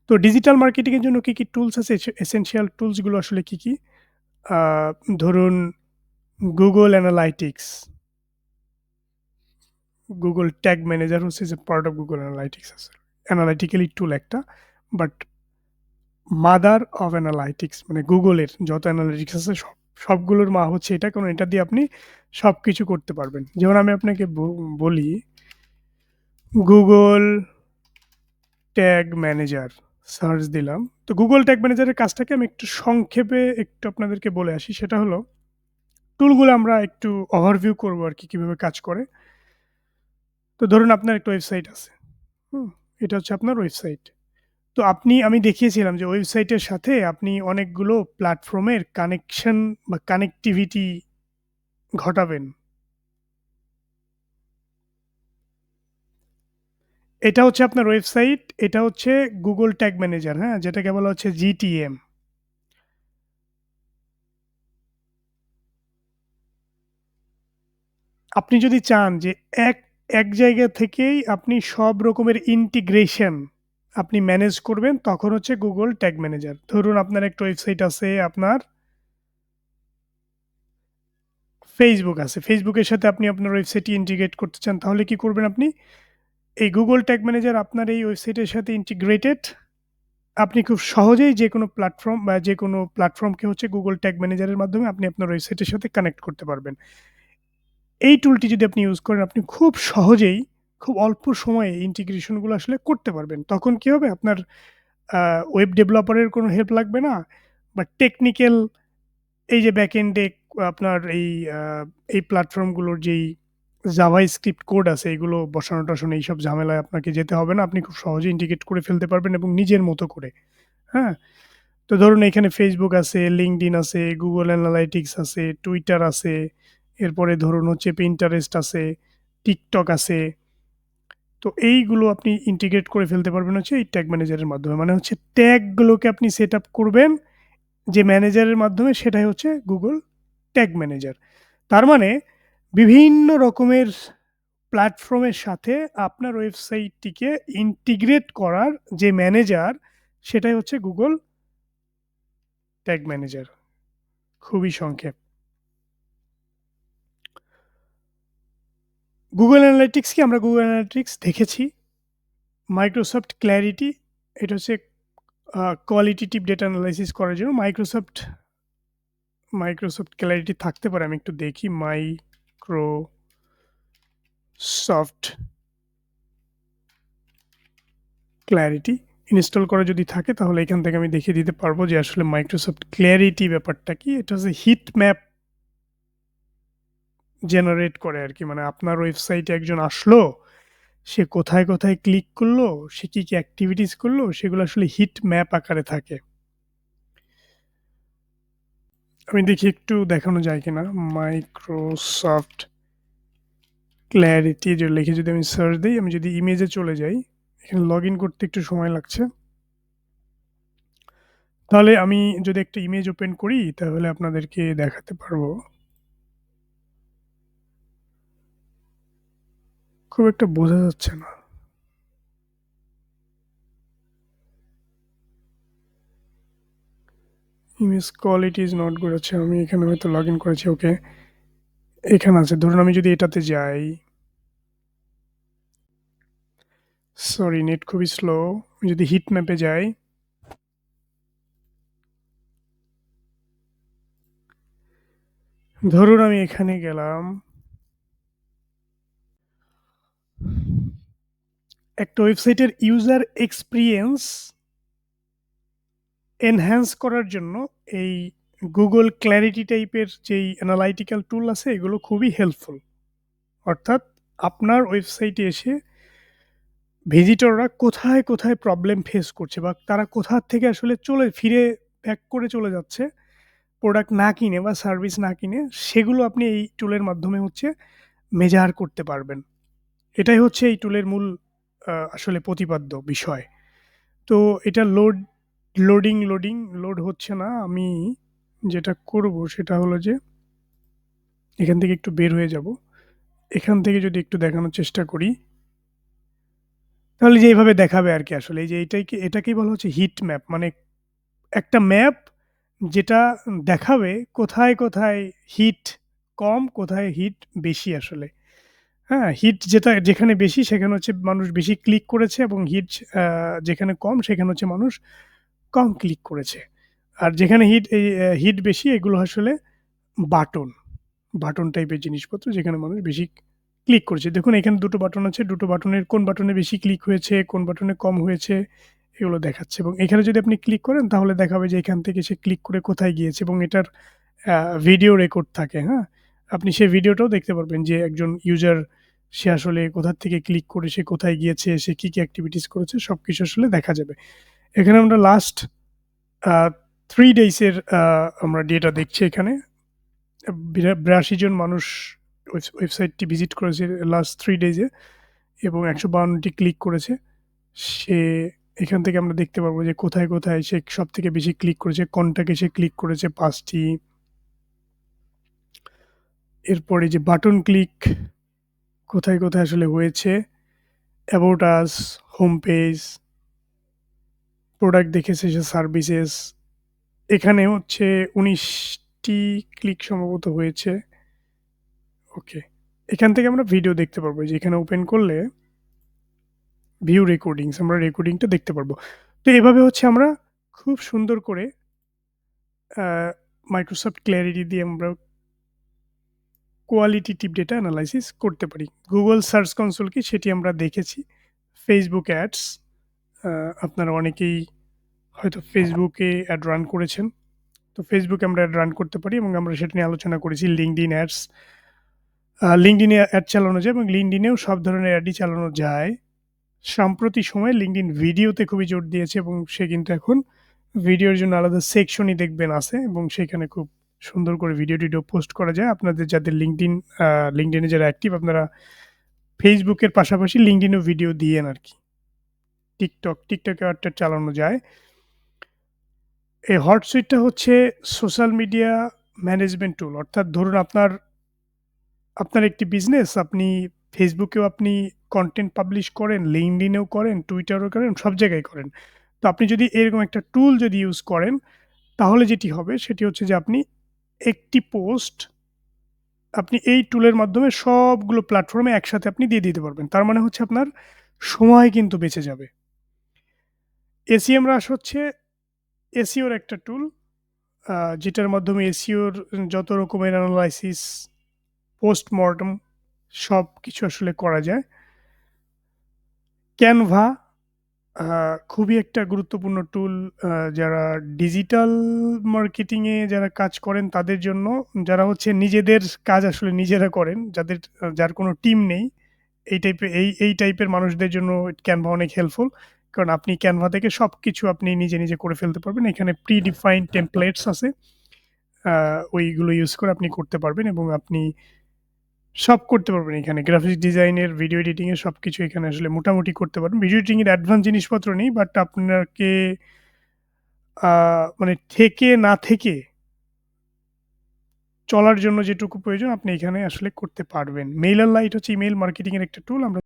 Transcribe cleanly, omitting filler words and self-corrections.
তো digital marketing এর জন্য কি টুলস আছে? এসেনশিয়াল টুলস গুলো আসলে কি? আ ধরুন Google Analytics, Google Tag Manager হচ্ছে যে পার্ট অফ Google Analytics আছে। অ্যানালিটিক্যালি টুল একটা। বাট মাদার অফ অ্যানালাইটিক্স মানে Google এর যত অ্যানালিটিক্স আছে সবগুলোর মা হচ্ছে এটা। কারণ এটা দিয়ে আপনি সবকিছু করতে পারবেন। যেমন আমি আপনাকে বলি Google ট্যাগ ম্যানেজার সার্চ দিলাম। তো Google ট্যাগ ম্যানেজারের কাজটাকে আমি একটু সংক্ষেপে একটু আপনাদেরকে বলে আসি। সেটা হলো টুলগুলো আমরা একটু ওভারভিউ করব আরকি কিভাবে কাজ করে। তো ধরুন আপনার একটা ওয়েবসাইট আছে। হুম? এটা হচ্ছে আপনার ওয়েবসাইট। তো আমি দেখিয়েছিলাম যে ওয়েবসাইটের সাথে আপনি অনেকগুলো প্ল্যাটফর্মের কানেকশন বা কানেক্টিভিটি ঘটাবেন। এটা হচ্ছে আপনার ওয়েবসাইট, এটা হচ্ছে Google ট্যাগ ম্যানেজার, হ্যাঁ? যেটাকে বলা হচ্ছে GTM। আপনি যদি চান যে এক এক জায়গা থেকেই আপনি সব রকমের ইন্টিগ্রেশন আপনি ম্যানেজ করবেন, তখন হচ্ছে Google ট্যাগ ম্যানেজার। ধরুন আপনার একটা ওয়েবসাইট আছে, আপনার Facebook আছে। Facebook এর সাথে আপনি আপনার ওয়েবসাইটটি ইন্টিগ্রেট করতে চান, তাহলে কি করবেন আপনি? এই Google ট্যাগ ম্যানেজার আপনার এই ওয়েবসাইটের সাথে ইন্টিগ্রেটেড। আপনি খুব সহজেই যেকোনো প্ল্যাটফর্ম বা যেকোনো প্ল্যাটফর্মকে হচ্ছে Google ট্যাগ ম্যানেজারের মাধ্যমে আপনি আপনার ওয়েবসাইটের সাথে কানেক্ট করতে পারবেন। এই টুলটি যদি আপনি ইউজ করেন, আপনি খুব সহজেই, খুব অল্প সময়ে ইন্টিগ্রেশন গুলো আসলে করতে পারবেন। তখন কি হবে? আপনার আ ওয়েব ডেভেলপারের কোনো হেল্প লাগবে না বা টেকনিক্যাল এই যে ব্যাকএন্ডে আপনার আ এই প্ল্যাটফর্মগুলোর যেই জাভাস্ক্রিপ্ট কোড আছে, এগুলো বসানো-টসানো এইসব ঝামেলায় আপনাকে যেতে হবে না। আপনি খুব সহজেই ইন্টিগ্রেট করে ফেলতে পারবেন এবং নিজের মতো করে। হ্যাঁ? তো ধরুন এখানে Facebook আছে, LinkedIn আছে, Google Analytics আছে, Twitter আছে, এরপরে ধরুন হচ্ছে Pinterest আছে, TikTok আছে। তো এইগুলো আপনি ইন্টিগ্রেট করে ফেলতে পারবেন হচ্ছে এই ট্যাগ ম্যানেজারের মাধ্যমে। মানে হচ্ছে ট্যাগ গুলোকে আপনি সেট আপ করবেন যে ম্যানেজারের মাধ্যমে, সেটাই হচ্ছে Google ট্যাগ ম্যানেজার। তার মানে বিভিন্ন রকমের প্ল্যাটফর্মের সাথে আপনার ওয়েবসাইটটিকে ইন্টিগ্রেট করার যে ম্যানেজার, সেটাই হচ্ছে Google ট্যাগ ম্যানেজার। খুবই সংক্ষেপ। Google Analytics কি? আমরা Google Analytics দেখেছি। Microsoft Clarity এটা হচ্ছে কোয়ালিটেটিভ ডেটা এনালাইসিস করার জন্য Microsoft Clarity থাকতে পারে। আমি একটু দেখি Microsoft Clarity ইনস্টল করা যদি থাকে, তাহলে এখান থেকে আমি দেখিয়ে দিতে পারবো যে আসলে Microsoft Clarity ব্যাপারটা কি? এটা হচ্ছে হিট ম্যাপ জেনারেট করে আরকি। মানে আপনার ওয়েবসাইটে একজন আসলো, সে কোথায়, কোথায় ক্লিক করলো, সে কি এক্টিভিটিস করলো, সেগুলো আসলে হিট ম্যাপ আকারে থাকে। আমি দেখি একটু দেখানো যায় কিনা। Microsoft Clarity যে লিখে যদি আমি সার্চ দেই, আমি যদি ইমেজে চলে যাই, এখানে লগইন করতে একটু সময় লাগছে। তাহলে আমি যদি একটা ইমেজ ওপেন করি, তাহলে আপনাদেরকে দেখাতে পারবো। খুব একটা বোঝা যাচ্ছে না। Image quality is not good. আচ্ছা, আমি এখানে হয়তো লগইন করেছি। ওকে, এখানে আছে। ধরুন আমি যদি এটাতে যাই, সরি নেট খুবই স্লো। আমি যদি হিট ম্যাপে যাই, ধরুন আমি এখানে গেলাম। একটা ওয়েবসাইটের ইউজার এক্সপেরিয়েন্স এনহ্যান্স করার জন্য এই Google Clarity টাইপের যেই অ্যানালাইটিক্যাল টুল আছে, এগুলো খুবই হেল্পফুল। অর্থাৎ আপনার ওয়েবসাইটে এসে ভিজিটররা কোথায়, কোথায় প্রবলেম ফেস করছে বা তারা কোথা থেকে আসলে ফিরে ব্যাক করে চলে যাচ্ছে প্রোডাক্ট না কিনে বা সার্ভিস না কিনে, সেগুলো আপনি এই টুলের মাধ্যমে হচ্ছে মেজার করতে পারবেন। এটাই হচ্ছে এই টুলের মূল আসলে প্রতিপাদ্য বিষয়। তো এটা লোড হচ্ছে না। আমি যেটা করব সেটা হলো যে এখান থেকে একটু বের হয়ে যাব। এখান থেকে যদি একটু দেখানোর চেষ্টা করি, তাহলে যে এইভাবে দেখাবে আরকি আসলে এই যে এটাকেই বলা হচ্ছে হিট ম্যাপ। মানে একটা ম্যাপ যেটা দেখাবে কোথায়, কোথায় হিট কম, কোথায় হিট বেশি আসলে। হ্যাঁ? হিট যেখানে বেশি সেখানে হচ্ছে মানুষ বেশি ক্লিক করেছে এবং হিট আ যেখানে কম সেখানে হচ্ছে মানুষ কম ক্লিক করেছে। আর যেখানে হিট বেশি এগুলো আসলে বাটন, বাটন টাইপের জিনিসপত্র যেখানে মানুষ বেশি ক্লিক করেছে। দেখুন এখানে ২ টো বাটন আছে। ২ টো বাটনের কোন বাটনে বেশি ক্লিক হয়েছে, কোন বাটনে কম হয়েছে এগুলো দেখাচ্ছে এবং এখানে যদি আপনি ক্লিক করেন তাহলে দেখাবে যে এখান থেকে সে ক্লিক করে কোথায় গিয়েছে এবং এটার আ ভিডিও রেকর্ড থাকে, হ্যাঁ? আপনি সেই ভিডিওটাও দেখতে পারবেন যে একজন ইউজার সে আসলে কোথা থেকে ক্লিক করে সে কোথায় গিয়েছে, সে কি, কি এক্টিভিটিস করেছে সবকিছু আসলে দেখা যাবে। এখানে আমরা লাস্ট আ ৩ ডেইজ এর আমরা ডেটা দেখছি এখানে। ৮২ জন মানুষ ওয়েবসাইটটি ভিজিট করেছে লাস্ট ৩ ডেইজ এ এবং ১৫২ টি ক্লিক করেছে। সে এখান থেকে আমরা দেখতে পারবো যে কোথায়, কোথায় সে সবথেকে বেশি ক্লিক করেছে, কোনটাকে সে ক্লিক করেছে ৫ টি। এরপরে যে বাটন ক্লিক কোথায়, কোথায় আসলে হয়েছে, about us, home page, product দেখেছে সে সার্ভিসেস। এখানে হচ্ছে ১৯ টি ক্লিক সম্ভবত হয়েছে। ওকে। এখান থেকে আমরা ভিডিও দেখতে পারবো। এই যে এখানে ওপেন করলে ভিউ রেকর্ডিংস আমরা রেকর্ডিংটা দেখতে পারবো। তো এভাবে হচ্ছে আমরা খুব সুন্দর করে আ Microsoft Clarity দিয়ে আমরা কোয়ালিটেটিভ ডেটা এনালাইসিস করতে পারি। Google সার্চ কনসোল কি সেটি আমরা দেখেছি। Facebook অ্যাডস আপনারা অনেকেই হয়তো Facebook এ অ্যাড রান করেছেন। তো Facebook এ আমরা অ্যাড রান করতে পারি এবং আমরা সেটা নিয়ে আলোচনা করেছি। LinkedIn অ্যাডস LinkedIn এ অ্যাড চালানো যায় এবং LinkedIn এও সব ধরনের অ্যাডই চালানো যায়। সাম্প্রতিক সময়ে LinkedIn ভিডিওতে খুবই জোর দিয়েছে এবং সে কিন্তু এখন ভিডিওর জন্য আলাদা সেকশনই দেখবেন আছে এবং সেখানে খুব সুন্দর করে ভিডিও-টিডিও পোস্ট করা যায়। আপনাদের যাদের LinkedIn এ যারা অ্যাক্টিভ আপনারা Facebook এর পাশাপাশি LinkedIn এও ভিডিও দিয়েন আরকি। TikTok এও একটা চালানো যায়। এই হটসুইটটা হচ্ছে সোশ্যাল মিডিয়া ম্যানেজমেন্ট টুল। অর্থাৎ ধরুন আপনার একটি বিজনেস আপনি Facebook এও আপনি কনটেন্ট পাবলিশ করেন, LinkedIn এও করেন, Twitter এও করেন, সব জায়গায় করেন। তো আপনি যদি এরকম একটা টুল যদি ইউজ করেন, তাহলে যেটি হবে সেটি হচ্ছে যে আপনি একটি পোস্ট আপনি এই টুলের মাধ্যমে সবগুলো প্ল্যাটফর্মে একসাথে আপনি দিয়ে দিতে পারবেন। তার মানে হচ্ছে আপনার সময় কিন্তু বেঁচে যাবে। SEMrush হচ্ছে SEO র একটা টুল আ যেটার মাধ্যমে SEO র যত রকমের এনালাইসিস, পোস্টমর্টেম সবকিছু আসলে করা যায়। Canva আ খুবই একটা গুরুত্বপূর্ণ টুল যারা ডিজিটাল মার্কেটিং এ যারা কাজ করেন তাদের জন্য, যারা হচ্ছে নিজেদের কাজ আসলে নিজেরা করেন, যার কোনো টিম নেই, এই টাইপের মানুষদের জন্য Canva অনেক হেল্পফুল। কারণ আপনি Canva থেকে সবকিছু আপনি নিজে, নিজে করে ফেলতে পারবেন। এখানে প্রি-ডিফাইন্ড টেমপ্লেটস আছে। আ ওইগুলো ইউজ করে আপনি করতে পারবেন এবং আপনি সব করতে পারবেন এখানে। গ্রাফিক্স ডিজাইনের, ভিডিও এডিটিং এর সবকিছু এখানে আসলে মোটামুটি করতে পারবেন। ভিডিও এডিটিং এর অ্যাডভান্স জিনিসপত্র নেই। বাট আপনাকে মানে থেকে না থেকে চলার জন্য যেটুকু প্রয়োজন আপনি এখানে আসলে করতে পারবেন। মেইলার লাইট হচ্ছে ইমেইল মার্কেটিং এর একটা টুল। আমরা